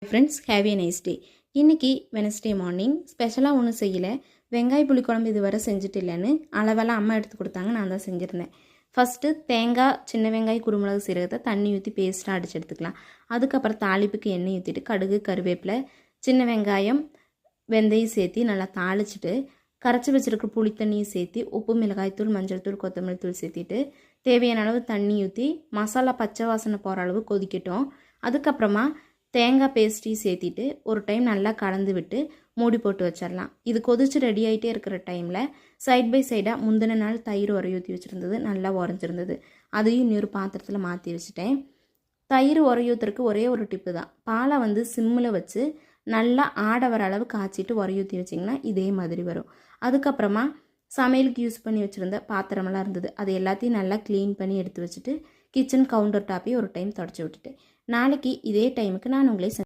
Friends, have a nice day. இன்றைக்கி Wednesday morning ஸ்பெஷலாக ஒன்றும் செய்யலை. வெங்காய புளி குழம்பு இதுவரை செஞ்சுட்டு இல்லைன்னு அளவெல்லாம் அம்மா எடுத்து கொடுத்தாங்க. நான் தான் செஞ்சுருந்தேன். ஃபஸ்ட்டு தேங்காய், சின்ன வெங்காயம், குருமிளகு, சீரகத்தை தண்ணி ஊற்றி பேஸ்ட்டாக அடித்து எடுத்துக்கலாம். அதுக்கப்புறம் தாளிப்புக்கு எண்ணெய் ஊற்றிட்டு கடுகு, கருவேப்பிலை, சின்ன வெங்காயம், வெந்தயம் சேர்த்து நல்லா தாளிச்சிட்டு கரைச்சி வச்சுருக்க புளி தண்ணியை சேர்த்து உப்பு, மிளகாய்த்தூள், மஞ்சள் தூள், கொத்தமல்லி தூள் சேர்த்திட்டு தேவையான அளவு தண்ணி ஊற்றி மசாலா பச்சை வாசனை போகிற அளவு கொதிக்கட்டும். அதுக்கப்புறமா தேங்காய் பேஸ்ட்டையும் சேர்த்திட்டு ஒரு டைம் நல்லா கலந்து விட்டு மூடி போட்டு வச்சிடலாம். இது கொதிச்சு ரெடி ஆகிட்டே இருக்கிற டைமில் சைட் பை சைடாக முந்தின நாள் தயிர் உரையூற்றி வச்சுருந்தது, நல்லா உரைஞ்சிருந்தது. அதையும் இன்னொரு பாத்திரத்தில் மாற்றி வச்சுட்டேன். தயிர் உரையூற்றுறதுக்கு ஒரே ஒரு டிப்பு தான். பாலை சிம்மில் வச்சு நல்லா ஆட வர அளவு காய்ச்சிட்டு உரையூற்றி வச்சிங்கன்னா இதே மாதிரி வரும். அதுக்கப்புறமா சமையலுக்கு யூஸ் பண்ணி வச்சுருந்த பாத்திரமெல்லாம் இருந்தது, அது எல்லாத்தையும் நல்லா க்ளீன் பண்ணி எடுத்து வச்சுட்டு கிச்சன் கவுண்டர் டாப்பையும் ஒரு டைம் தொடச்சி விட்டுட்டு நாளைக்கு இதே டைமுக்கு நான் உங்களை